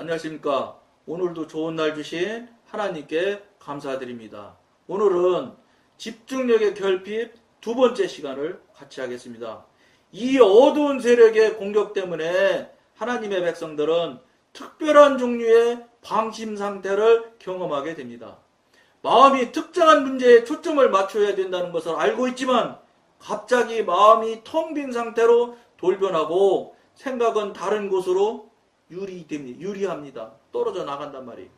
안녕하십니까. 오늘도 좋은 날 주신 하나님께 감사드립니다. 오늘은 집중력의 결핍 두 번째 시간을 같이 하겠습니다. 이 어두운 세력의 공격 때문에 하나님의 백성들은 특별한 종류의 방심 상태를 경험하게 됩니다. 마음이 특정한 문제에 초점을 맞춰야 된다는 것을 알고 있지만 갑자기 마음이 텅 빈 상태로 돌변하고 생각은 다른 곳으로 유리합니다. 떨어져 나간단 말이에요.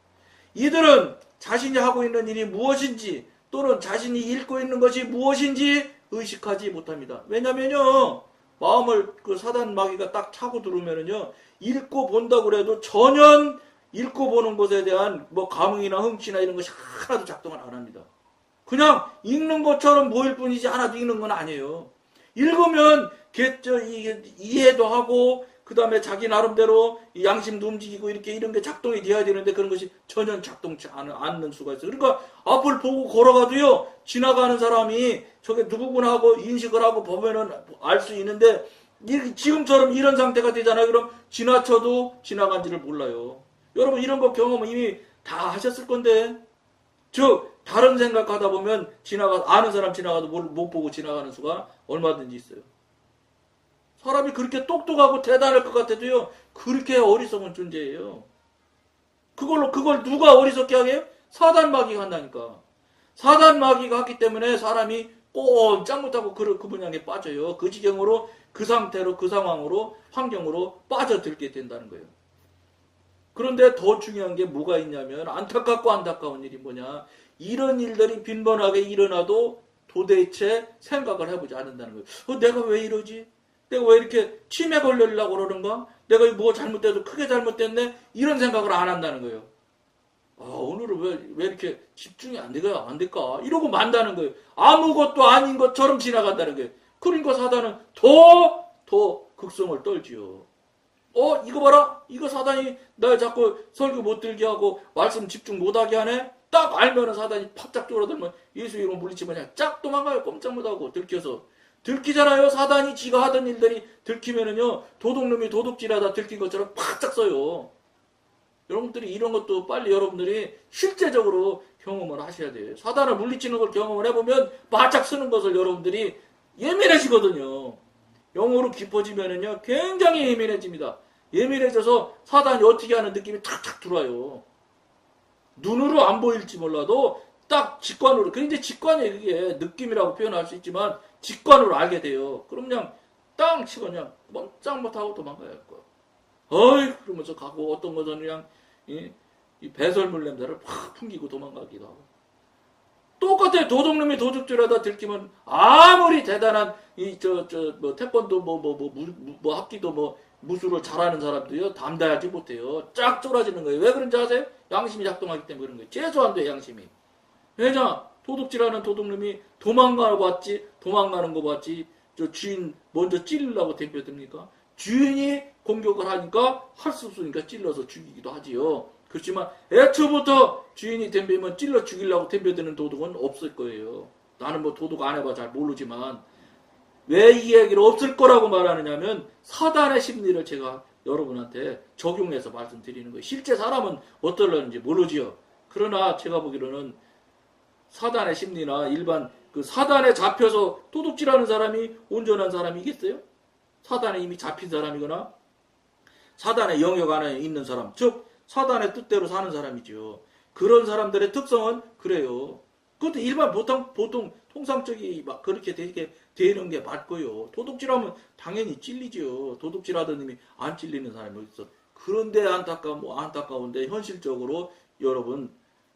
이들은 자신이 하고 있는 일이 무엇인지 또는 자신이 읽고 있는 것이 무엇인지 의식하지 못합니다. 왜냐면요, 마음을 그 사단 마귀가 딱 차고 들어오면요, 읽고 본다고 그래도 전혀 읽고 보는 것에 대한 뭐 감흥이나 흥취나 이런 것이 하나도 작동을 안 합니다. 그냥 읽는 것처럼 보일 뿐이지 하나도 읽는 건 아니에요. 읽으면 이해도 하고 그 다음에 자기 나름대로 양심도 움직이고 이런 게 작동이 돼야 되는데 그런 것이 전혀 작동치 않는 수가 있어요. 그러니까 앞을 보고 걸어가도요, 지나가는 사람이 저게 누구구나 하고 인식을 하고 보면은 알 수 있는데 지금처럼 이런 상태가 되잖아요. 그럼 지나쳐도 지나간지를 몰라요. 여러분 이런 거 경험은 이미 다 하셨을 건데, 즉 다른 생각하다 보면 아는 사람 지나가도 못 보고 지나가는 수가 얼마든지 있어요. 사람이 그렇게 똑똑하고 대단할 것 같아도요, 그렇게 어리석은 존재예요. 그걸 누가 어리석게 하게 해요? 사단 마귀가 한다니까. 사단 마귀가 하기 때문에 사람이 꼼짝 못하고 그 분야에 빠져요. 그 지경으로, 그 상태로, 그 상황으로, 환경으로 빠져들게 된다는 거예요. 그런데 더 중요한 게 뭐가 있냐면, 안타깝고 안타까운 일이 뭐냐. 이런 일들이 빈번하게 일어나도 도대체 생각을 해보지 않는다는 거예요. 내가 왜 이러지? 내가 왜 이렇게 치매 걸리려고 그러는가? 내가 뭐 잘못돼도 크게 잘못됐네? 이런 생각을 안 한다는 거예요. 오늘은 왜 이렇게 집중이 안 될까? 이러고 만다는 거예요. 아무것도 아닌 것처럼 지나간다는 거예요. 그러니까 사단은 더 극성을 떨지요. 이거 봐라. 이거 사단이 날 자꾸 설교 못 들게 하고 말씀 집중 못하게 하네? 딱 알면은 사단이 팍짝 쫄아들면 예수 이름 물리치면 그냥 쫙 도망가요. 꼼짝 못하고 들켜서. 들키잖아요. 사단이 지가 하던 일들이 들키면은요, 도둑놈이 도둑질하다 들킨 것처럼 팍짝 써요. 여러분들이 이런 것도 빨리 여러분들이 실제적으로 경험을 하셔야 돼요. 사단을 물리치는 걸 경험을 해보면 바짝 쓰는 것을 여러분들이 예민해지거든요. 영어로 깊어지면은요, 굉장히 예민해집니다. 예민해져서 사단이 어떻게 하는 느낌이 탁탁 들어와요. 눈으로 안 보일지 몰라도 딱 직관으로, 그게 직관이에요. 그게 느낌이라고 표현할 수 있지만 직관으로 알게 돼요. 그럼 그냥 땅 치고 그냥 꼼짝 못하고 도망가야 할 거야. 그러면서 가고, 어떤 것은 그냥 이 배설물 냄새를 확 풍기고 도망가기도 하고. 똑같아요. 도둑놈이 도둑질하다 들키면 아무리 대단한 뭐 태권도 뭐 합기도 뭐 무술을 잘하는 사람도요, 담당하지 못해요. 쫙 쫄아지는 거예요. 왜 그런지 아세요? 양심이 작동하기 때문에 그런 거예요. 제조 안 돼, 양심이. 왜냐? 도둑질하는 도둑놈이 도망가는 거 봤지, 저 주인 먼저 찔리려고 덤벼듭니까? 주인이 공격을 하니까 할 수 없으니까 찔러서 죽이기도 하지요. 그렇지만 애초부터 주인이 덤비면 찔러 죽이려고 덤벼드는 도둑은 없을 거예요. 나는 뭐 도둑 안 해봐 잘 모르지만, 왜 이 얘기를 없을 거라고 말하느냐면 사단의 심리를 제가 여러분한테 적용해서 말씀드리는 거예요. 실제 사람은 어떨런지 모르지요. 그러나 제가 보기로는 사단의 심리나 일반 그 사단에 잡혀서 도둑질하는 사람이 온전한 사람이겠어요? 사단에 이미 잡힌 사람이거나 사단의 영역 안에 있는 사람, 즉 사단의 뜻대로 사는 사람이죠. 그런 사람들의 특성은 그래요. 그것도 일반 보통 통상적이 막 그렇게 되는 게 맞고요. 도둑질하면 당연히 찔리죠. 도둑질하던 놈이 안 찔리는 사람이 있어. 그런데 안타까운데 현실적으로 여러분,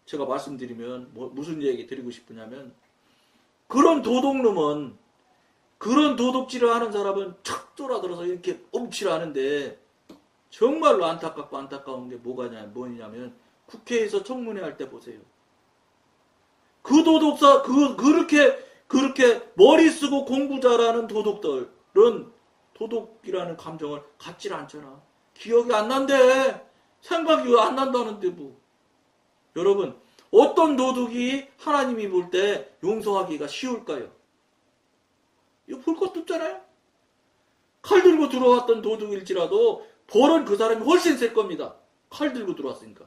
제가 말씀드리면 무슨 얘기 드리고 싶으냐면, 그런 도둑놈은, 그런 도둑질을 하는 사람은 척 쫄아들어서 이렇게 엄치를 하는데, 정말로 안타깝고 안타까운 게 뭐냐면 국회에서 청문회 할 때 보세요. 그 도둑사, 그렇게 머리 쓰고 공부 잘하는 도둑들은 도둑이라는 감정을 갖질 않잖아. 기억이 안 난대. 생각이 안 난다는데 뭐. 여러분, 어떤 도둑이 하나님이 볼 때 용서하기가 쉬울까요? 이거 볼 것도 없잖아요. 칼 들고 들어왔던 도둑일지라도 벌은 그 사람이 훨씬 셀 겁니다. 칼 들고 들어왔으니까.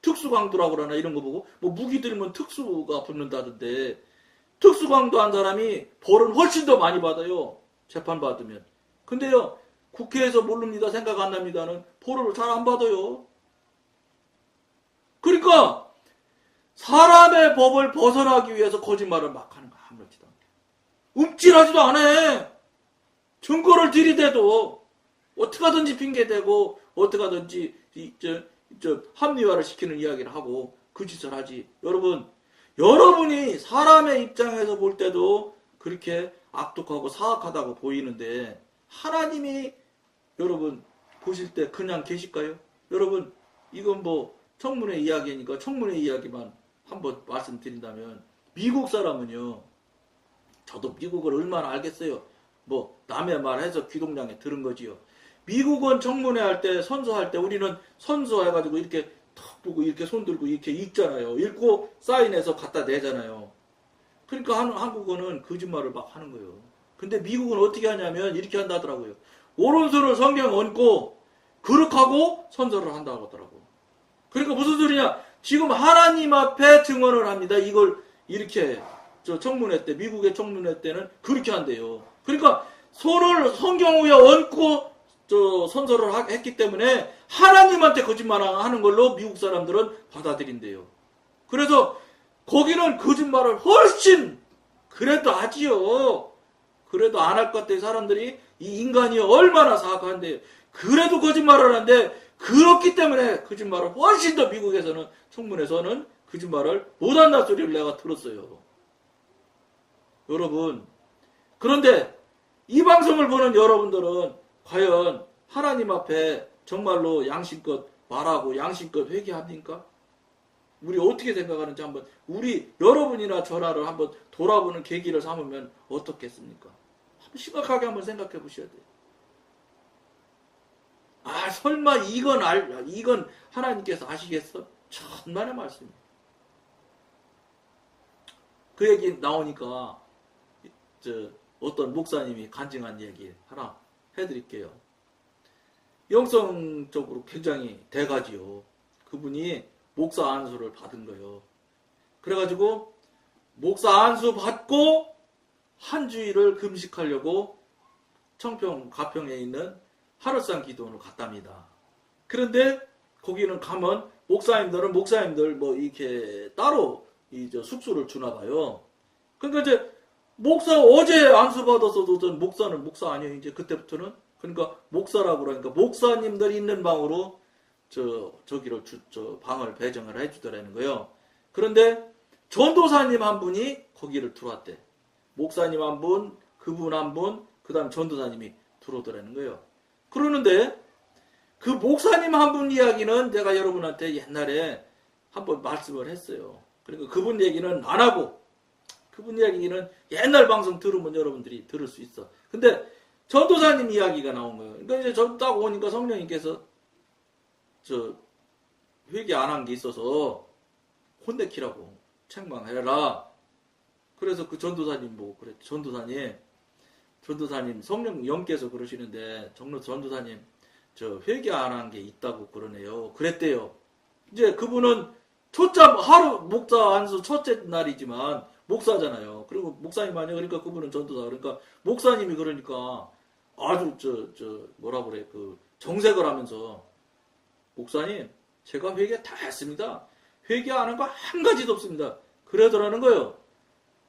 특수강도라고 그러나 이런 거 보고 뭐 무기 들면 특수가 붙는다던데 특수강도 한 사람이 벌은 훨씬 더 많이 받아요. 재판 받으면. 근데요 국회에서 모릅니다 생각 안 납니다는 벌을 잘 안 받아요. 그러니까 사람의 법을 벗어나기 위해서 거짓말을 막 하는 거야. 아무렇지도 않게. 움찔하지도 않아. 증거를 들이대도 어떻게 하든지 핑계대고 어떻게 하든지 합리화를 시키는 이야기를 하고 그 짓을 하지. 여러분이 사람의 입장에서 볼 때도 그렇게 악독하고 사악하다고 보이는데 하나님이 여러분 보실 때 그냥 계실까요? 여러분 이건 뭐 청문회 이야기니까 청문회 이야기만 한번 말씀드린다면 미국 사람은요. 저도 미국을 얼마나 알겠어요. 뭐 남의 말 해서 귀동냥에 들은 거지요. 미국은 청문회 할 때 선서할 때 우리는 선서해가지고 이렇게 턱 보고 이렇게 손 들고 이렇게 읽잖아요. 읽고 사인해서 갖다 내잖아요. 그러니까 한국어는 거짓말을 막 하는 거예요. 근데 미국은 어떻게 하냐면 이렇게 한다더라고요. 오른손을 성경 얹고 그릇하고 선서를 한다고 하더라고. 그러니까 무슨 소리냐? 지금 하나님 앞에 증언을 합니다. 이걸 이렇게 청문회 때 미국의 청문회 때는 그렇게 한대요. 그러니까 손을 성경 위에 얹고 선서를 했기 때문에 하나님한테 거짓말하는 걸로 미국 사람들은 받아들인대요. 그래서 거기는 거짓말을 훨씬 그래도 하지요. 그래도 안 할 것 같아요. 사람들이 이 인간이 얼마나 사악한데 그래도 거짓말을 하는데 그렇기 때문에 거짓말을 훨씬 더 미국에서는 청문회에서는 거짓말을 못한다는 소리를 내가 들었어요. 여러분 그런데 이 방송을 보는 여러분들은 과연 하나님 앞에 정말로 양심껏 말하고 양심껏 회개합니까? 우리 어떻게 생각하는지 한번 여러분이나 저나를 한번 돌아보는 계기를 삼으면 어떻겠습니까? 한번 심각하게 한번 생각해 보셔야 돼요. 아 설마 이건 하나님께서 아시겠어? 천만의 말씀이에요. 그 얘기 나오니까 어떤 목사님이 간증한 얘기 하나 해드릴게요. 영성적으로 굉장히 대가지요. 그분이 목사 안수를 받은 거예요. 그래가지고 목사 안수 받고 한 주일을 금식하려고 청평 가평에 있는 하루상 기도원을 갔답니다. 그런데 거기는 가면 목사님들 뭐 이렇게 따로 숙소를 주나 봐요. 그러니까 이제 어제 안수 받았어도 목사는 목사 아니에요. 이제 그때부터는 그러니까 목사라고 그러니까 목사님들 있는 방으로 저기를 방을 배정을 해주더라는 거예요. 그런데 전도사님 한 분이 거기를 들어왔대. 목사님 한 분, 그분 한 분, 그 다음 전도사님이 들어오더라는 거예요. 그러는데 그 목사님 한 분 이야기는 내가 여러분한테 옛날에 한번 말씀을 했어요. 그러니까 그분 얘기는 안 하고 그분 이야기는 옛날 방송 들으면 여러분들이 들을 수 있어. 근데 전도사님 이야기가 나온 거예요. 그러니까 이제 딱 오니까 성령님께서 회개 안 한 게 있어서 혼내키라고 책망해라. 그래서 그 전도사님 보고 그랬죠. 전도사님 성령님께서 그러시는데 전도사님 회개 안 한 게 있다고 그러네요. 그랬대요. 이제 그분은 하루 목사 안수 첫째 날이지만 목사잖아요. 그리고 목사님 아니에요. 그러니까 그분은 전도사. 그러니까 목사님이 그러니까 아주 뭐라 그래 정색을 하면서 목사님 제가 회개 다 했습니다. 회개 안 한 거 한 가지도 없습니다. 그러더라는 거예요.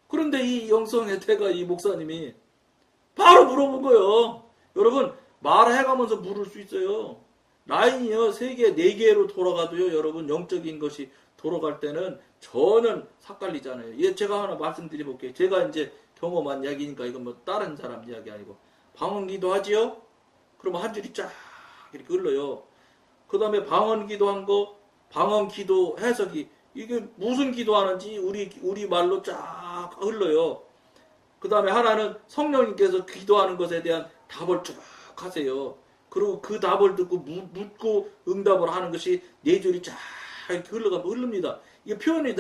그런데 이 영성의 태가 이 목사님이 바로 물어본 거예요. 여러분 말해가면서 물을 수 있어요. 라인이요 3개 4개로 돌아가도요 여러분 영적인 것이 돌아갈 때는 전혀 삭갈리잖아요. 제가 하나 말씀드려볼게요. 제가 이제 경험한 이야기니까 이건 뭐 다른 사람 이야기 아니고 방언기도 하지요. 그러면 한 줄이 쫙 이렇게 흘러요. 그 다음에 방언기도 한 거 방언기도 해석이 이게 무슨 기도하는지 우리 말로 쫙 흘러요. 그 다음에 하나는 성령님께서 기도하는 것에 대한 답을 쭉 하세요. 그리고 그 답을 듣고 묻고 응답을 하는 것이 4줄이 쫙 이렇게 흐릅니다. 이게 표현이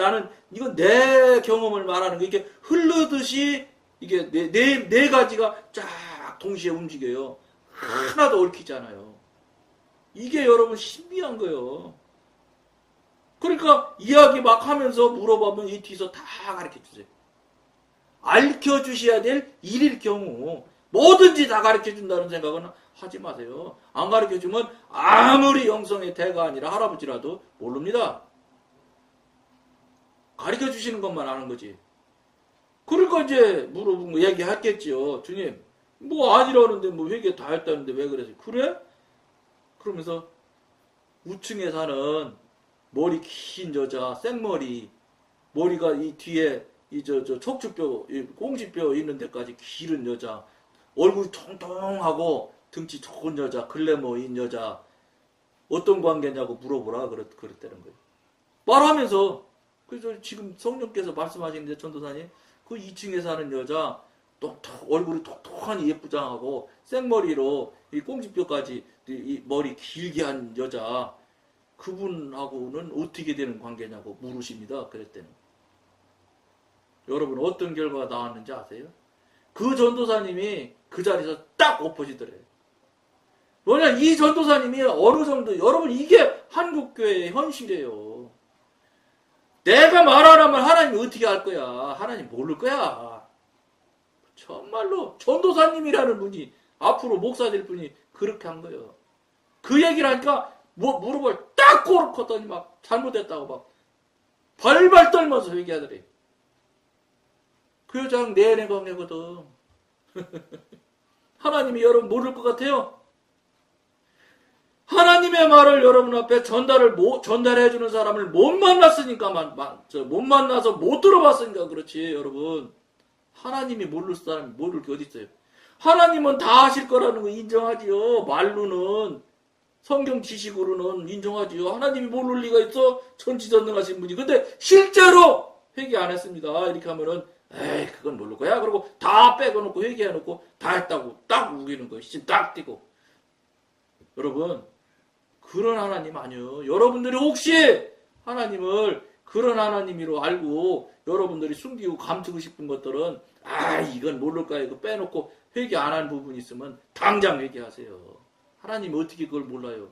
이건 내 경험을 말하는 거 이게 흐르듯이 이게 네 가지가 쫙 동시에 움직여요. 하나도 얽히지 않아요. 이게 여러분 신비한 거예요. 그러니까 이야기 막 하면서 물어보면 이 뒤에서 다 가르쳐 주세요. 알려 주셔야 될 일일 경우 뭐든지 다 가르쳐 준다는 생각은 하지 마세요. 안 가르쳐 주면 아무리 영성의 대가 아니라 할아버지라도 모릅니다. 가르쳐 주시는 것만 아는 거지. 그러니까 이제 물어보고 얘기했겠지요. 주님, 뭐 아니라는데 뭐 회개 다 했다는데 왜 그러세요? 그래? 그러면서 우층에 사는 머리 긴 여자, 생머리, 머리가 이 뒤에 척추뼈, 꽁지뼈 있는 데까지 기른 여자, 얼굴이 통통하고 등치 좋은 여자, 글래머인 여자, 어떤 관계냐고 물어보라 그랬다는 거예요. 말하면서, 그래서 지금 성령께서 말씀하시는데 전도사님, 그 2층에 사는 여자, 얼굴이 톡톡하니 예쁘장하고 생머리로 이 꽁지뼈까지 이 머리 길게 한 여자, 그분하고는 어떻게 되는 관계냐고 물으십니다. 그랬더니 여러분 어떤 결과가 나왔는지 아세요? 그 전도사님이 그 자리에서 딱 엎어지더래요. 뭐냐, 이 전도사님이 어느 정도, 여러분 이게 한국교회의 현실이에요. 내가 말 안 하면 하나님이 어떻게 할 거야? 하나님 모를 거야. 정말로 전도사님이라는 분이, 앞으로 목사 될 분이 그렇게 한 거예요. 그 얘기를 하니까 뭐 무릎을 딱 꿇었더니 막 잘못했다고 막 발발 떨면서 얘기하더래. 그 여자는 내내 관계거든. 하나님이 여러분 모를 것 같아요? 하나님의 말을 여러분 앞에 전달해주는 사람을 못 만났으니까, 못 만나서 못 들어봤으니까 그렇지, 여러분. 하나님이 모를 사람이 모를 게 어디 있어요? 하나님은 다 하실 거라는 거 인정하지요. 말로는, 성경 지식으로는 인정하지요. 하나님이 모를 리가 있어? 전지전능하신 분이. 근데 실제로 회개 안 했습니다. 이렇게 하면은, 에이, 그건 모를 거야. 그러고 다 빼고놓고 회개해놓고 다 했다고 딱 우기는 거예요. 심 딱 띄고. 여러분, 그런 하나님 아니요. 여러분들이 혹시 하나님을 그런 하나님으로 알고 여러분들이 숨기고 감추고 싶은 것들은, 이건 모를까 이거 빼놓고 회개 안 한 부분이 있으면 당장 회개하세요. 하나님이 어떻게 그걸 몰라요?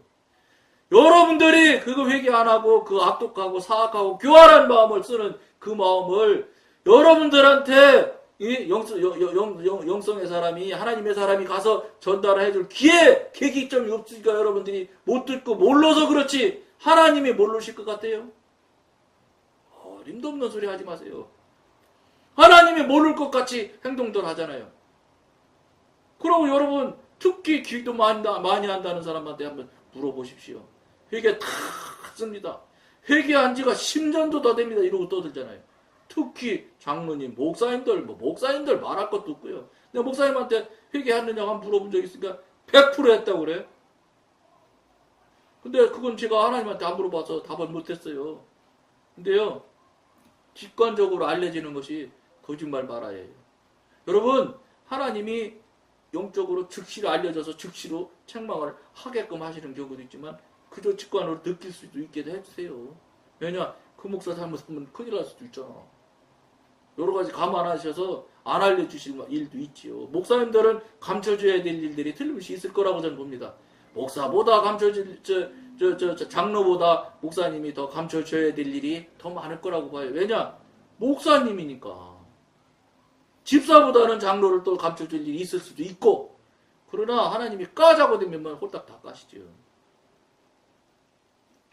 여러분들이 그거 회개 안 하고 그 악독하고 사악하고 교활한 마음을 쓰는 그 마음을 여러분들한테 이 영성의 사람이, 하나님의 사람이 가서 전달해 줄 계기점이 없으니까 여러분들이 못 듣고 몰라서 그렇지, 하나님이 모르실 것 같아요? 어림도 없는 소리 하지 마세요. 하나님이 모를 것 같이 행동들 하잖아요. 그러고 여러분, 특히 기도 많이 한다는 사람한테 한번 물어보십시오. 회개 다 씁니다. 회개한 지가 10년도 더 됩니다. 이러고 떠들잖아요. 특히 장로님, 목사님들 말할 것도 없고요. 내가 목사님한테 회개했느냐고 한번 물어본 적 있으니까 100% 했다고 그래. 근데 그건 제가 하나님한테 안 물어봐서 답을 못했어요. 근데요, 직관적으로 알려지는 것이 거짓말 말아예요. 여러분, 하나님이 영적으로 즉시로 알려져서 즉시로 책망을 하게끔 하시는 경우도 있지만 그저 직관으로 느낄 수도 있게 해주세요. 왜냐, 그 목사 잘못하면 큰일 날 수도 있잖아. 여러 가지 감안하셔서 안 알려주실 일도 있지요. 목사님들은 감춰줘야 될 일들이 틀림없이 있을 거라고 저는 봅니다. 목사보다 장로보다 목사님이 더 감춰줘야 될 일이 더 많을 거라고 봐요. 왜냐? 목사님이니까. 집사보다는 장로를 또 감춰줄 일이 있을 수도 있고, 그러나 하나님이 까자고 되면 홀딱 다 까시죠.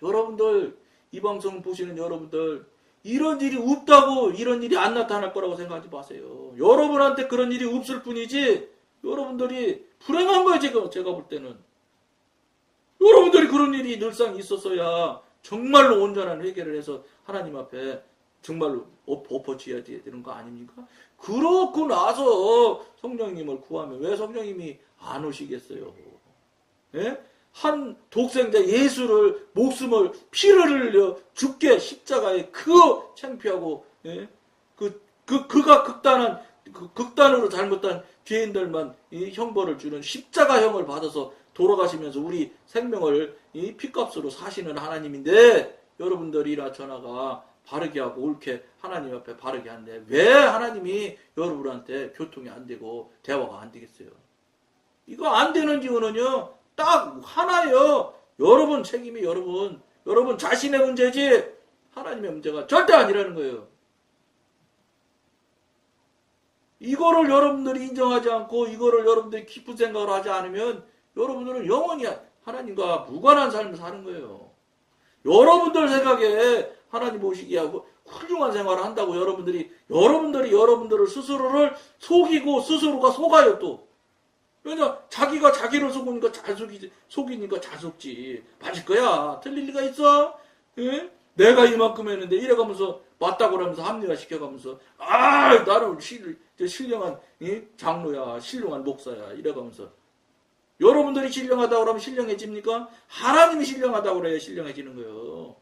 여러분들, 이 방송 보시는 여러분들, 이런 일이 없다고 이런 일이 안 나타날 거라고 생각하지 마세요. 여러분한테 그런 일이 없을 뿐이지 여러분들이 불행한 거예요. 제가 볼 때는. 여러분들이 그런 일이 늘상 있었어야 정말로 온전한 회개를 해서 하나님 앞에 정말로 엎어져야 되는 거 아닙니까? 그렇고 나서 성령님을 구하면 왜 성령님이 안 오시겠어요? 예? 한 독생자 예수를 목숨을 피를 흘려 죽게 십자가에 그 창피하고, 예? 그가 극단으로 잘못한 죄인들만 이 형벌을 주는 십자가형을 받아서 돌아가시면서 우리 생명을 이 피값으로 사시는 하나님인데, 여러분들이나 저나가 바르게 하고 옳게 하나님 앞에 바르게 하는데 왜 하나님이 여러분한테 교통이 안 되고 대화가 안 되겠어요? 이거 안 되는 이유는요, 딱 하나예요. 여러분 책임이 여러분 자신의 문제지 하나님의 문제가 절대 아니라는 거예요. 이거를 여러분들이 인정하지 않고 이거를 여러분들이 깊은 생각을 하지 않으면 여러분들은 영원히 하나님과 무관한 삶을 사는 거예요. 여러분들 생각에 하나님 모시기 하고 훌륭한 생활을 한다고 여러분들이 여러분들을 스스로를 속이고 스스로가 속아요 또. 왜냐 자기가 자기를 속으니까 속이니까 잘 속지. 맞을 거야. 틀릴 리가 있어? 예? 내가 이만큼 했는데 이래가면서 맞다고 하면서 합리화시켜가면서 나는 신령한 장로야 신령한 목사야 이래가면서 여러분들이 신령하다고 그러면 신령해집니까? 하나님이 신령하다고 그래야 신령해지는 거예요.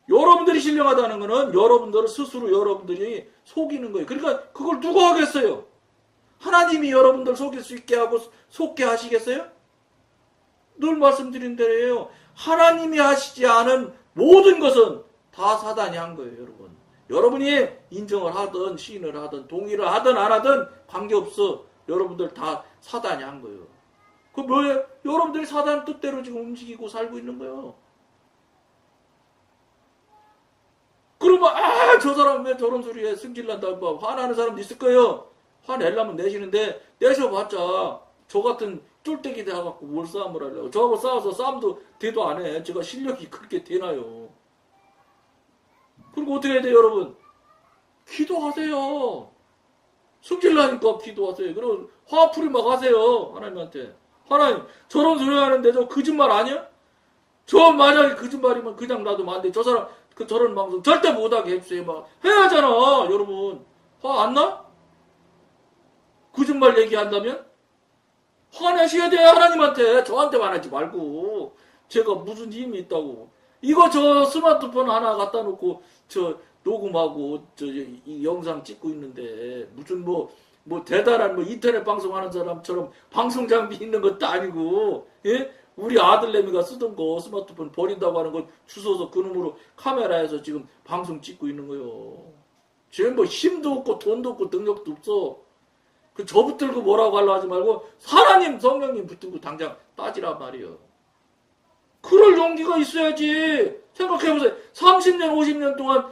여러분들이 신령하다는 거는 여러분들을 스스로 여러분들이 속이는 거예요. 그러니까 그걸 누가 하겠어요? 하나님이 여러분들 속일 수 있게 하고 속게 하시겠어요? 늘 말씀드린 대로예요. 하나님이 하시지 않은 모든 것은 다 사단이 한 거예요, 여러분. 여러분이 인정을 하든 시인을 하든 동의를 하든 안 하든 관계없어. 여러분들 다 사단이 한 거예요. 그 뭐예요? 여러분들이 사단 뜻대로 지금 움직이고 살고 있는 거예요. 그러면 저 사람 왜 저런 소리에 승질난다고 화나는 사람도 있을 거예요. 화내려면 내시는데 내셔봤자 저 같은 쫄대기 돼갖고 뭘 싸움을 하려고. 저하고 싸워서 싸움도 대도 안 해. 제가 실력이 그렇게 되나요? 그리고 어떻게 해야 돼요, 여러분? 기도하세요. 승질나니까 기도하세요. 그리고 화풀이 막 하세요. 하나님한테. 하나님, 저런 소리 하는데 저 거짓말 아니야? 저 만약에 거짓말이면 그냥 놔두면 안 돼. 저 사람, 저런 방송 절대 못하게 해주세요. 막 해야 하잖아, 여러분. 화 안 나? 거짓말 얘기한다면? 화내셔야 돼요, 하나님한테. 저한테만 하지 말고. 제가 무슨 힘이 있다고. 이거 저 스마트폰 하나 갖다 놓고, 녹음하고, 이 영상 찍고 있는데, 무슨 대단한 인터넷 방송하는 사람처럼 방송 장비 있는 것도 아니고, 예? 우리 아들내미가 쓰던 거 스마트폰 버린다고 하는 거 주워서 그놈으로 카메라에서 지금 방송 찍고 있는 거요. 지금 힘도 없고 돈도 없고 능력도 없어. 저 붙들고 뭐라고 하려 하지 말고 하나님 성령님 붙들고 당장 따지란 말이에요. 그럴 용기가 있어야지. 생각해보세요. 30년 50년 동안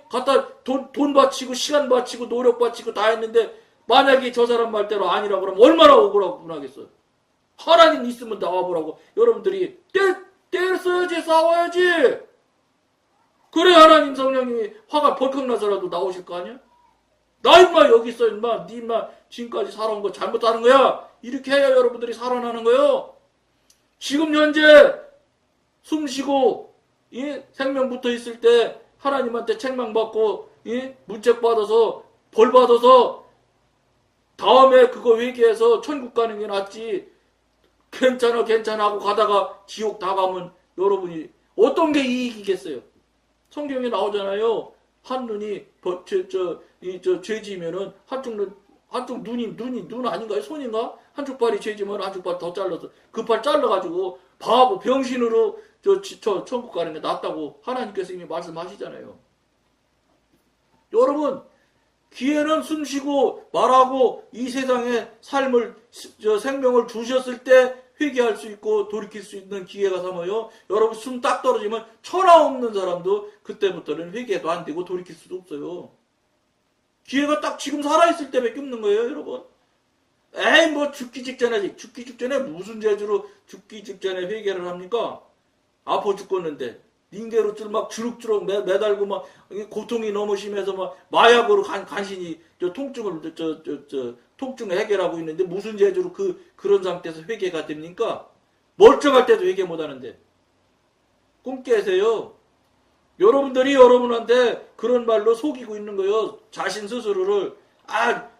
갖다 돈 바치고 시간 바치고 노력 바치고 다 했는데 만약에 저 사람 말대로 아니라고 그러면 얼마나 억울하겠어요. 하나님 있으면 나와보라고. 여러분들이 떼를 써야지. 싸워야지. 그래 하나님 성령님이 화가 벌컥 나서라도 나오실 거 아니야? 나 임마 여기 있어 임마. 니 임마 지금까지 살아온 거 잘못하는 거야. 이렇게 해야 여러분들이 살아나는 거예요. 지금 현재 숨쉬고 생명 붙어 있을 때 하나님한테 책망받고 문책 받아서 벌 받아서 다음에 그거 회개해서 천국 가는 게 낫지. 괜찮아 하고 가다가 지옥 다 가면 여러분이 어떤 게 이익이겠어요? 성경에 나오잖아요. 한 눈이 죄지면은 한쪽 눈 아닌가요? 손인가? 한쪽 발이 죄지면 한쪽 발 더 잘라서 그 팔 잘라가지고 바보 병신으로 천국 가는 게 낫다고 하나님께서 이미 말씀하시잖아요. 여러분 기회는 숨쉬고 말하고 이 세상에 생명을 주셨을 때 회개할 수 있고 돌이킬 수 있는 기회가 삼아요. 여러분 숨 딱 떨어지면 천하 없는 사람도 그때부터는 회개도 안 되고 돌이킬 수도 없어요. 기회가 딱 지금 살아있을 때밖에 없는 거예요, 여러분. 죽기 직전에 무슨 재주로 죽기 직전에 회개를 합니까? 아파 죽겠는데 닌게로 막 주룩주룩 매달고 막 고통이 너무 심해서 막 마약으로 간신히 통증을 해결하고 있는데 무슨 재주로 그런 상태에서 회개가 됩니까? 멀쩡할 때도 회개 못 하는데. 꿈 깨세요. 여러분들이 여러분한테 그런 말로 속이고 있는 거예요. 자신 스스로를.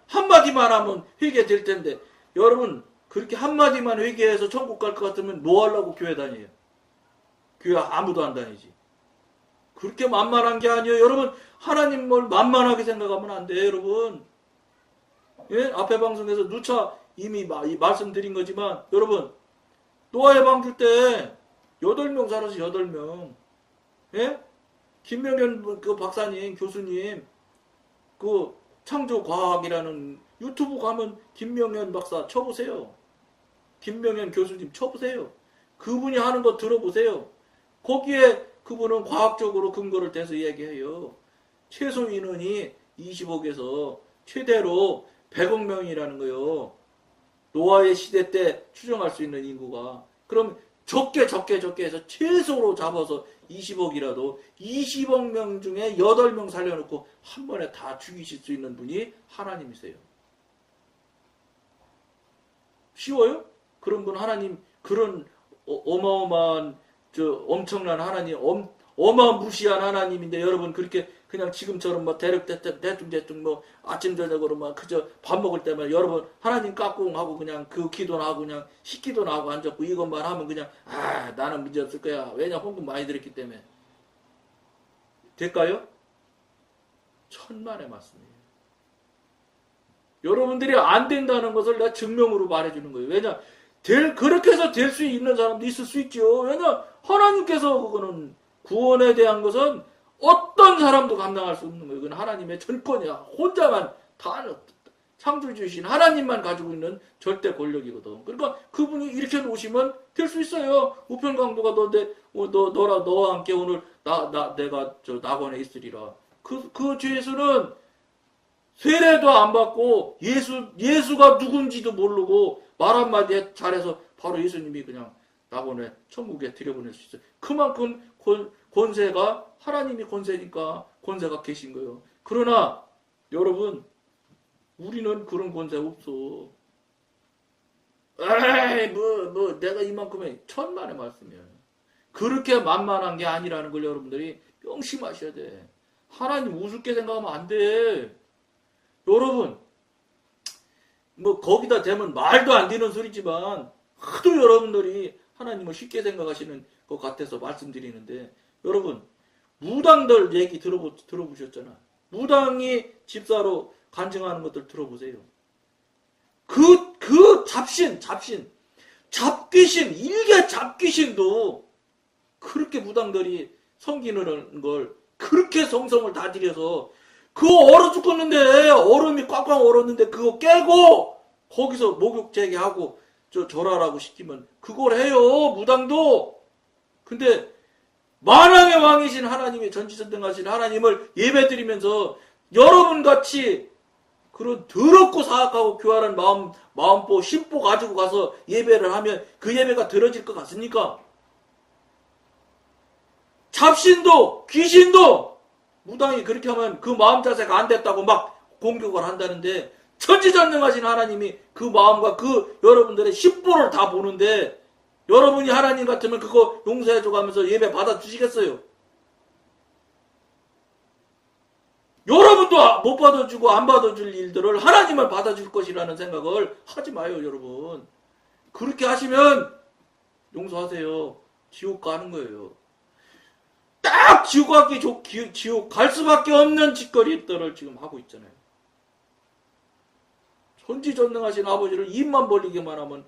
한마디만 하면 회개될 텐데. 여러분 그렇게 한마디만 회개해서 천국 갈 것 같으면 뭐 하려고 교회 다녀요? 교회 아무도 안 다니지. 그렇게 만만한 게 아니에요. 여러분 하나님 뭘 만만하게 생각하면 안 돼요. 여러분. 예? 앞에 방송에서 누차 이미 말씀드린 거지만 여러분 노아의 방주 때 8명 살아서 8명. 예? 김명현 박사님 교수님 창조과학이라는 유튜브 가면 김명현 박사 쳐보세요. 김명현 교수님 쳐보세요. 그분이 하는 거 들어보세요. 거기에 그분은 과학적으로 근거를 대서 얘기해요. 최소 인원이 20억에서 최대로 100억 명이라는 거요. 노아의 시대 때 추정할 수 있는 인구가. 그럼 적게 해서 최소로 잡아서 20억이라도 20억 명 중에 8명 살려놓고 한 번에 다 죽이실 수 있는 분이 하나님이세요. 쉬워요? 그런 분 하나님, 그런 어마어마한 엄청난 하나님, 어마무시한 하나님인데 여러분 그렇게 그냥 지금처럼 뭐 대충 뭐 아침 저녁으로 막 그저 밥 먹을 때만 여러분 하나님 까꿍 하고 그냥 그 기도나 하고 그냥 식기도나 하고 앉았고 이것만 하면 그냥 나는 문제 없을 거야. 왜냐 헌금 많이 드렸기 때문에. 될까요? 천만의 말씀이에요. 여러분들이 안 된다는 것을 내가 증명으로 말해주는 거예요. 왜냐 그렇게 해서 될 수 있는 사람도 있을 수 있죠. 왜냐 하나님께서 그거는 구원에 대한 것은 어떤 사람도 감당할 수 없는 거예요. 그건 하나님의 전권이야. 혼자만 다 창조주이신 하나님만 가지고 있는 절대 권력이거든. 그러니까 그분이 이렇게 놓으시면 될 수 있어요. 우편강도가 너와 함께 오늘 내가 낙원에 있으리라. 그 죄수는 세례도 안 받고 예수가 누군지도 모르고 말 한마디 잘해서 바로 예수님이 그냥 낙원에 천국에 들여보낼 수 있어요. 그만큼 권세가 하나님이 권세니까 권세가 계신 거예요. 그러나 여러분 우리는 그런 권세 없어. 에이 내가 이만큼 해. 천만의 말씀이에요. 그렇게 만만한 게 아니라는 걸 여러분들이 명심하셔야 돼. 하나님 우습게 생각하면 안 돼. 여러분 뭐 거기다 대면 말도 안 되는 소리지만 하도 여러분들이 하나님을 쉽게 생각하시는 것 같아서 말씀드리는데 여러분 무당들 얘기 들어보셨잖아. 무당이 집사로 간증하는 것들 들어보세요. 그 잡귀신 일개 잡귀신도 그렇게 무당들이 섬기는 걸 그렇게 성성을 다 들여서 그거 얼어 죽겠는데 얼음이 꽉꽉 얼었는데 그거 깨고 거기서 목욕 재개하고 절하라고 시키면 그걸 해요. 무당도. 근데 만왕의 왕이신 하나님이 전지전능하신 하나님을 예배드리면서 여러분같이 그런 더럽고 사악하고 교활한 마음보 심보 가지고 가서 예배를 하면 그 예배가 들어질 것 같습니까? 잡신도 귀신도 무당이 그렇게 하면 그 마음 자세가 안 됐다고 막 공격을 한다는데 천지전능하신 하나님이 그 마음과 그 여러분들의 심보를 다 보는데 여러분이 하나님 같으면 그거 용서해줘 가면서 예배 받아주시겠어요? 여러분도 못 받아주고 안 받아줄 일들을 하나님을 받아줄 것이라는 생각을 하지 마요, 여러분. 그렇게 하시면 용서하세요. 지옥 가는 거예요. 딱 지옥 갈 수밖에 없는 짓거리들을 지금 하고 있잖아요. 전지전능하신 아버지를 입만 벌리기만 하면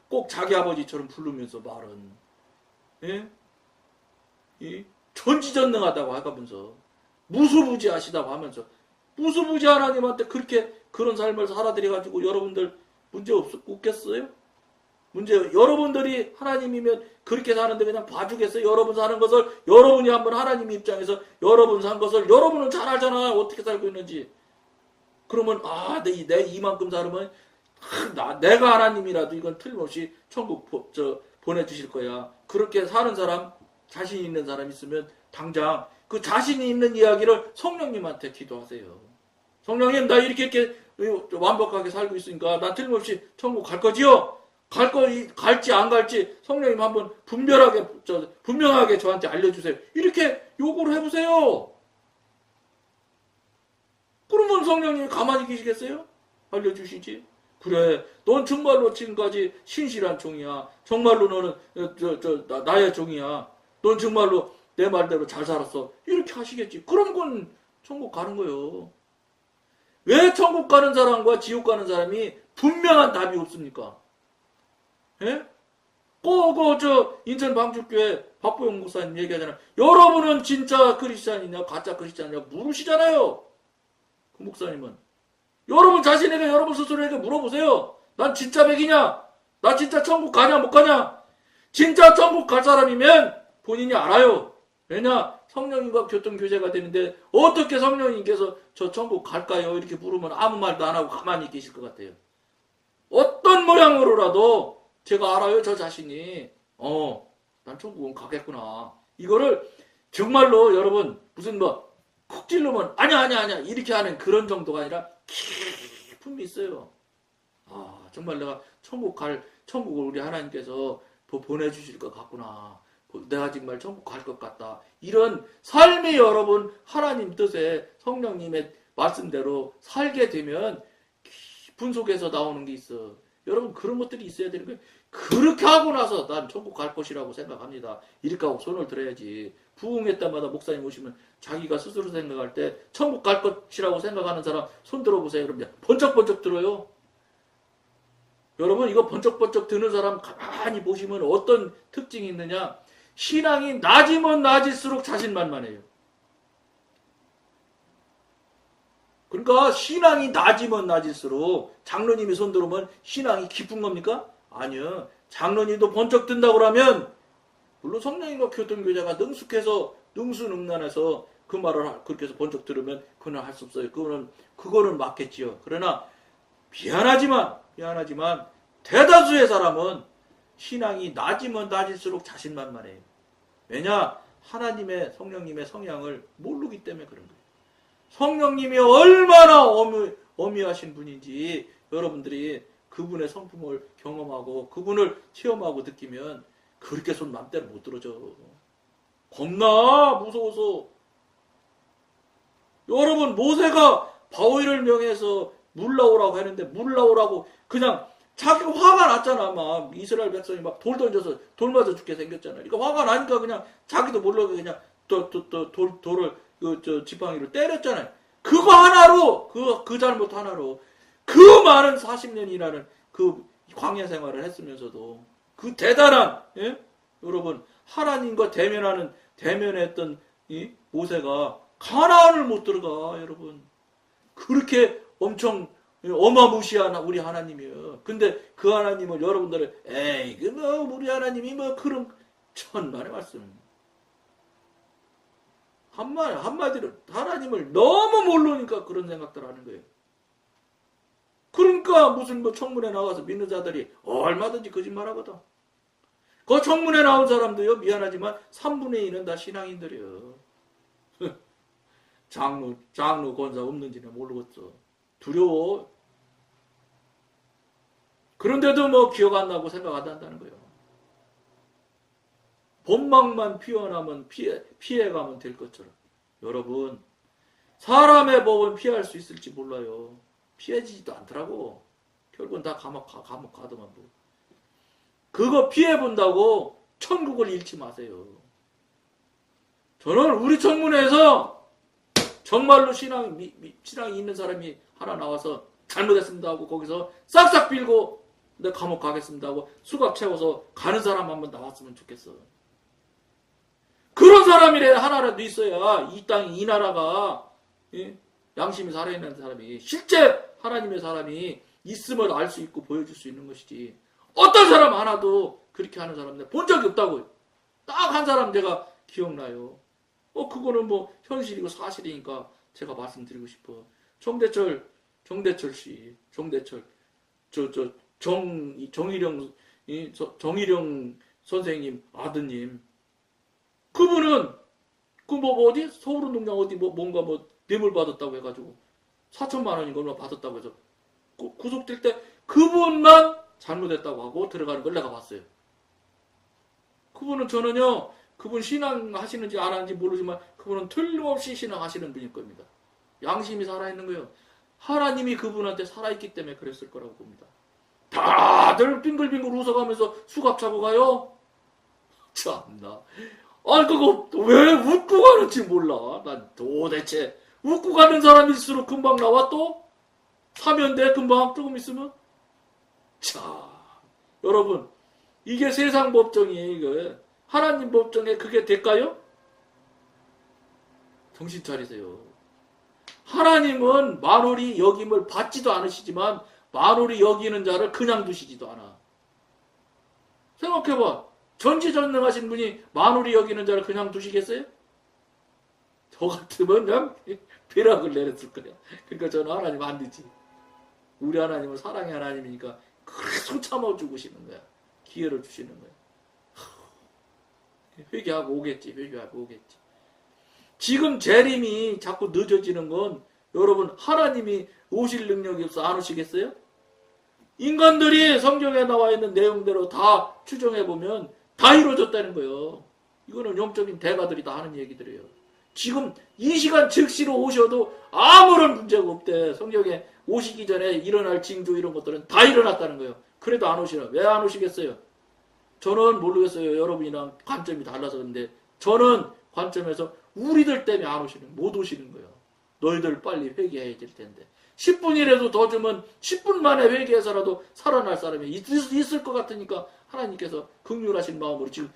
꼭 자기 아버지처럼 부르면서 말은 전지전능하다고 하면서 무수부지하시다고 하면서 무수부지 하나님한테 그렇게 그런 삶을 살아들여가지고 여러분들 문제 없겠어요? 여러분들이 하나님이면 그렇게 사는데 그냥 봐주겠어요? 여러분 사는 것을 여러분이 한번 하나님 입장에서 여러분 산 것을 여러분은 잘 알잖아. 어떻게 살고 있는지. 그러면 내 이만큼 살으면 내가 하나님이라도 이건 틀림없이 천국 보내주실 거야. 그렇게 사는 사람, 자신 있는 사람 있으면 당장 그 자신이 있는 이야기를 성령님한테 기도하세요. 성령님 나 이렇게 완벽하게 살고 있으니까 나 틀림없이 천국 갈 거지요? 갈지 안 갈지 성령님 한번 분명하게 저한테 알려주세요. 이렇게 요구를 해보세요. 그러면 성령님이 가만히 계시겠어요? 알려주시지. 그래, 넌 정말로 지금까지 신실한 종이야. 정말로 너는 나의 종이야. 넌 정말로 내 말대로 잘 살았어. 이렇게 하시겠지. 그럼 그건 천국 가는 거예요. 왜 천국 가는 사람과 지옥 가는 사람이 분명한 답이 없습니까? 예? 인천 방출교회 박보영 목사님 얘기하잖아요. 여러분은 진짜 크리스찬이냐 가짜 크리스찬이냐 물으시잖아요. 그 목사님은. 여러분 자신에게 여러분 스스로에게 물어보세요. 난 진짜 백이냐? 나 진짜 천국 가냐 못 가냐? 진짜 천국 갈 사람이면 본인이 알아요. 왜냐? 성령님과 교통교제가 되는데 어떻게 성령님께서 저 천국 갈까요? 이렇게 물으면 아무 말도 안 하고 가만히 계실 것 같아요. 어떤 모양으로라도 제가 알아요. 저 자신이 난 천국은 가겠구나. 이거를 정말로 여러분 무슨 뭐 콕 찔르면 아니야 이렇게 하는 그런 정도가 아니라 깊음이 있어요. 정말 내가 천국을 우리 하나님께서 보내주실 것 같구나. 내가 정말 천국 갈 것 같다. 이런 삶이 여러분 하나님 뜻에 성령님의 말씀대로 살게 되면 깊은 속에서 나오는 게 있어. 여러분 그런 것들이 있어야 되는 거예요. 그렇게 하고 나서 난 천국 갈 것이라고 생각합니다. 이렇게 하고 손을 들어야지. 부흥회 때마다 목사님 오시면 자기가 스스로 생각할 때 천국 갈 것이라고 생각하는 사람 손 들어보세요. 그럼 번쩍번쩍 들어요. 여러분 이거 번쩍번쩍 드는 사람 가만히 보시면 어떤 특징이 있느냐. 신앙이 낮으면 낮을수록 자신만만해요. 그러니까 신앙이 낮으면 낮을수록 장로님이 손 들어오면 신앙이 깊은 겁니까? 아니요. 장로님도 번쩍 든다고 그러면 물론 성령님과 교통교제가 능수능란해서 그 말을 그렇게 해서 번쩍 들으면 그건 할 수 없어요. 그거는 맞겠지요. 그러나 미안하지만 대다수의 사람은 신앙이 낮으면 낮을수록 자신만만해요. 왜냐? 하나님의 성령님의 성향을 모르기 때문에 그런 거예요. 성령님이 얼마나 어미하신 분인지 여러분들이 그분의 성품을 경험하고 그분을 체험하고 느끼면 그렇게 손 맘대로 못 들어줘. 겁나 무서워서. 여러분 모세가 바오일을 명해서 물 나오라고 했는데 물 나오라고 그냥 자기가 화가 났잖아. 막 이스라엘 백성이 막 돌 던져서 돌 맞아 죽게 생겼잖아. 그러니까 화가 나니까 그냥 자기도 모르게 그냥 돌을 지팡이를 때렸잖아요. 그거 하나로 그 잘못 하나로 그 많은 40년이라는 그 광야 생활을 했으면서도 그 대단한 여러분 하나님과 대면했던 이 모세가 가나안을 못 들어가. 여러분 그렇게 엄청 어마무시한 우리 하나님이에요. 근데 그 하나님을 여러분들은 에이 우리 하나님이 그런 천만의 말씀. 한마디로 하나님을 너무 모르니까 그런 생각들 하는 거예요. 그러니까 무슨 청문회 나가서 믿는 자들이 얼마든지 거짓말하거든. 그 청문회 나온 사람도요 미안하지만 3분의 1은 다 신앙인들이요. 장로 권사 없는지는 모르겠어. 두려워. 그런데도 기억 안 나고 생각 안 한다는 거예요. 본망만 피어나면 피해가면 될 것처럼. 여러분 사람의 법은 피할 수 있을지 몰라요. 피해지지도 않더라고. 결국은 다 감옥 가더만 뭐. 그거 피해본다고 천국을 잃지 마세요. 저는 우리 청문회에서 정말로 신앙이 있는 사람이 하나 나와서 잘못했습니다 하고 거기서 싹싹 빌고 내 감옥 가겠습니다 하고 수갑 채워서 가는 사람 한번 나왔으면 좋겠어. 그런 사람이래 하나라도 있어야 이 땅이 이 나라가 양심이 살아있는 사람이 실제 하나님의 사람이 있음을 알 수 있고 보여줄 수 있는 것이지. 어떤 사람 하나도 그렇게 하는 사람 본 적이 없다고요. 딱 한 사람 내가 기억나요. 그거는 현실이고 사실이니까 제가 말씀드리고 싶어. 정대철 씨, 정일영 선생님 아드님. 그분은 어디 서울운동장 어디 뭔가 뇌물 받았다고 해가지고 4천만 원인가 얼마 받았다고 해서 구속될 때 그분만 잘못했다고 하고 들어가는 걸 내가 봤어요. 그분 신앙하시는지 안 하는지 모르지만 그분은 틀림없이 신앙하시는 분일 겁니다. 양심이 살아있는 거예요. 하나님이 그분한테 살아있기 때문에 그랬을 거라고 봅니다. 다들 빙글빙글 웃어가면서 수갑 차고 가요? 참나. 그거 왜 웃고 가는지 몰라. 난 도대체 웃고 가는 사람일수록 금방 나와 또? 사면 돼 금방 조금 있으면? 자, 여러분 이게 세상 법정이에요. 이거 하나님 법정에 그게 될까요? 정신 차리세요. 하나님은 만홀히 여김을 받지도 않으시지만 만홀히 여기는 자를 그냥 두시지도 않아. 생각해봐. 전지전능하신 분이 만우리 여기는 자를 그냥 두시겠어요? 저 같으면 그냥 벼락을 내렸을 거예요. 그러니까 저는 하나님 안 되지. 우리 하나님은 사랑의 하나님이니까 계속 참아주고 시는 거야. 기회를 주시는 거야. 회개하고 오겠지. 회개하고 오겠지. 지금 재림이 자꾸 늦어지는 건 여러분 하나님이 오실 능력이 없어 안 오시겠어요? 인간들이 성경에 나와 있는 내용대로 다 추정해보면 다 이루어졌다는 거예요. 이거는 영적인 대가들이 다 하는 얘기들이에요. 지금 이 시간 즉시로 오셔도 아무런 문제가 없대. 성경에 오시기 전에 일어날 징조 이런 것들은 다 일어났다는 거예요. 그래도 안 오시나? 왜 안 오시겠어요? 저는 모르겠어요. 여러분이랑 관점이 달라서 그런데 저는 관점에서 우리들 때문에 안 오시는, 못 오시는 거예요. 너희들 빨리 회개해야 될 텐데. 10분이라도 더 주면 10분 만에 회개해서라도 살아날 사람이 있을 것 같으니까 하나님께서 긍휼하신 마음으로 지금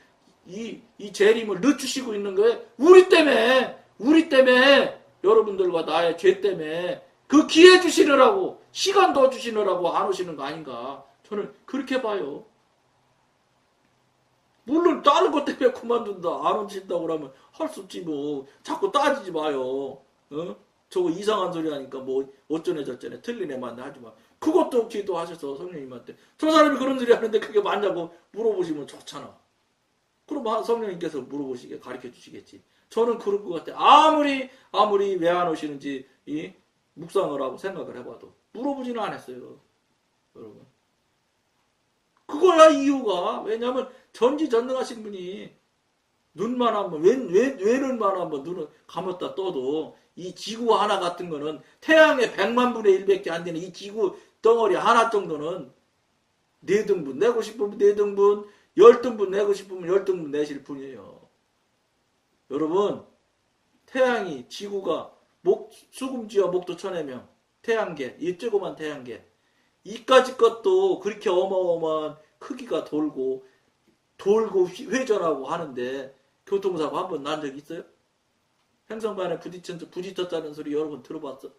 이 재림을 늦추시고 있는 거예요. 우리 때문에 여러분들과 나의 죄 때문에 그 기회 주시느라고 시간 더 주시느라고 안 오시는 거 아닌가. 저는 그렇게 봐요. 물론 다른 것 때문에 그만둔다 안 오신다고 그러면 할 수 없지 뭐. 자꾸 따지지 마요. 어? 저거 이상한 소리 하니까 뭐 어쩌네 저쩌네 틀린 애 맞네 하지 마. 그것도 기도하셔서 성령님한테 저 사람이 그런 소리 하는데 그게 맞냐고 물어보시면 좋잖아. 그럼 성령님께서 물어보시게 가르쳐 주시겠지. 저는 그럴 것 같아. 아무리 왜 안 오시는지 묵상을 하고 생각을 해봐도 물어보지는 않았어요. 여러분. 그거야 이유가. 왜냐하면 전지전능하신 분이 눈만 한번 눈만 한번 눈을 감았다 떠도 이 지구 하나 같은 거는 태양의 100만 분의 1밖에 안 되는 이 지구 덩어리 하나 정도는 4등분 내고 싶으면 4등분 10등분 내고 싶으면 10등분 내실 뿐이에요. 여러분 태양이 지구가 수금지와 목도 천해명 태양계 이 조그만 태양계 이까지 것도 그렇게 어마어마한 크기가 돌고 회전하고 하는데 교통사고 한 번 난 적 있어요? 행성반에 부딪혔다는 소리 여러 번 들어봤어?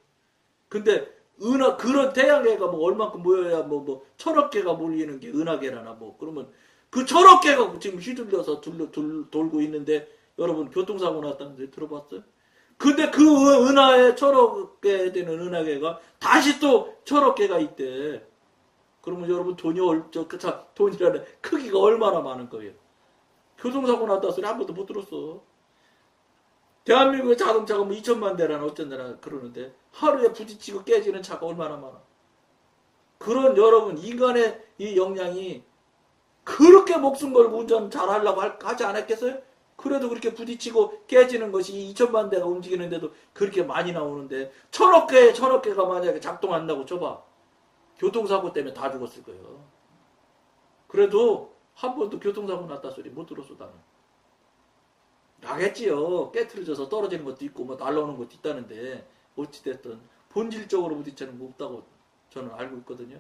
근데 그런 태양계가 뭐 얼만큼 모여야 뭐 1000억 개가 몰리는 게 은하계라나 뭐 그러면 그 1000억 개가 지금 휘둘려서 돌고 있는데 여러분 교통사고 났다는 소리 들어봤어요? 근데 그 은하에 1000억 개 되는 은하계가 다시 또 1000억 개가 있대. 그러면 여러분 돈이라는 크기가 얼마나 많은 거예요. 교통사고 났다 소리 한 번도 못 들었어. 대한민국의 자동차가 뭐 2천만 대라나 어쩐다나 그러는데 하루에 부딪히고 깨지는 차가 얼마나 많아. 그런 여러분 인간의 이 역량이 그렇게 목숨 걸고 운전 잘하려고 하지 않았겠어요? 그래도 그렇게 부딪히고 깨지는 것이 2천만 대가 움직이는데도 그렇게 많이 나오는데 1000억 개가 만약에 작동한다고 쳐봐. 교통사고 때문에 다 죽었을 거예요. 그래도 한 번도 교통사고 났다 소리 못 들었어 나는. 나겠지요. 깨트려져서 떨어지는 것도 있고 뭐 날라오는 것도 있다는데 어찌됐든 본질적으로 부딪히는 거 없다고 저는 알고 있거든요.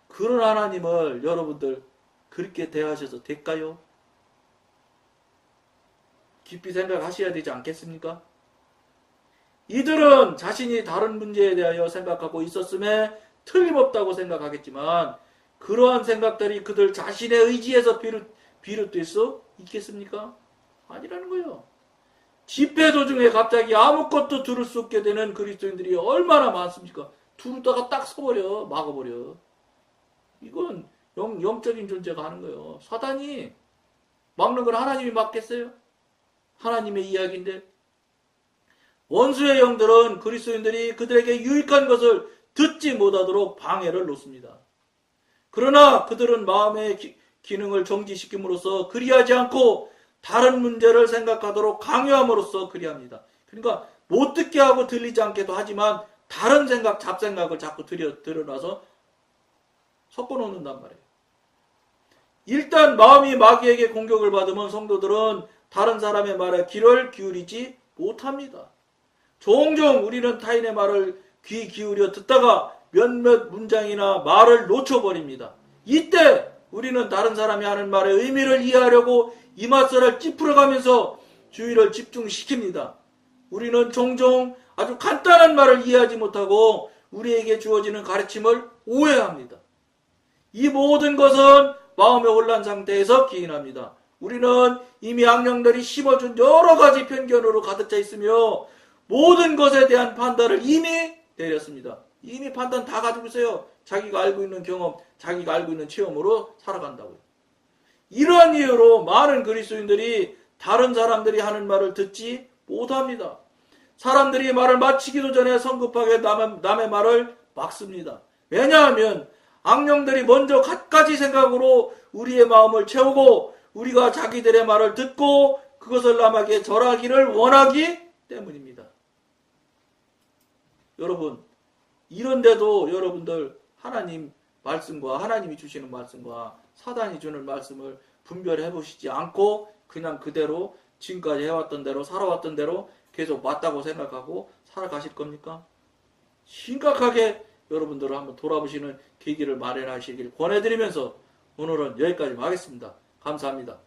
그런 하나님을 여러분들 그렇게 대하셔서 될까요? 깊이 생각하셔야 되지 않겠습니까? 이들은 자신이 다른 문제에 대하여 생각하고 있었음에 틀림없다고 생각하겠지만 그러한 생각들이 그들 자신의 의지에서 비롯될 수 있겠습니까? 아니라는 거예요. 집회 도중에 갑자기 아무것도 들을 수 없게 되는 그리스도인들이 얼마나 많습니까? 두르다가 딱 서버려, 막아버려. 이건 영적인 존재가 하는 거예요. 사단이 막는 걸 하나님이 막겠어요? 하나님의 이야기인데 원수의 영들은 그리스도인들이 그들에게 유익한 것을 듣지 못하도록 방해를 놓습니다. 그러나 그들은 마음의 기능을 정지시킴으로써 그리하지 않고 다른 문제를 생각하도록 강요함으로써 그리합니다. 그러니까 못 듣게 하고 들리지 않게도 하지만 다른 생각, 잡생각을 자꾸 들여놔서 섞어놓는단 말이에요. 일단 마음이 마귀에게 공격을 받으면 성도들은 다른 사람의 말에 귀를 기울이지 못합니다. 종종 우리는 타인의 말을 귀 기울여 듣다가 몇몇 문장이나 말을 놓쳐버립니다. 이때 우리는 다른 사람이 하는 말의 의미를 이해하려고 이맛살을 찌푸려가면서 주의를 집중시킵니다. 우리는 종종 아주 간단한 말을 이해하지 못하고 우리에게 주어지는 가르침을 오해합니다. 이 모든 것은 마음의 혼란 상태에서 기인합니다. 우리는 이미 악령들이 심어준 여러 가지 편견으로 가득 차 있으며 모든 것에 대한 판단을 이미 내렸습니다. 이미 판단 다 가지고 있어요. 자기가 알고 있는 경험, 자기가 알고 있는 체험으로 살아간다고요. 이러한 이유로 많은 그리스도인들이 다른 사람들이 하는 말을 듣지 못합니다. 사람들이 말을 마치기도 전에 성급하게 남의 말을 막습니다. 왜냐하면 악령들이 먼저 갖가지 생각으로 우리의 마음을 채우고 우리가 자기들의 말을 듣고 그것을 남에게 절하기를 원하기 때문입니다. 여러분, 이런데도 여러분들 하나님 말씀과 하나님이 주시는 말씀과 사단이 주는 말씀을 분별해 보시지 않고 그냥 그대로 지금까지 해왔던 대로 살아왔던 대로 계속 맞다고 생각하고 살아가실 겁니까? 심각하게 여러분들을 한번 돌아보시는 계기를 마련하시길 권해드리면서 오늘은 여기까지 하겠습니다. 감사합니다.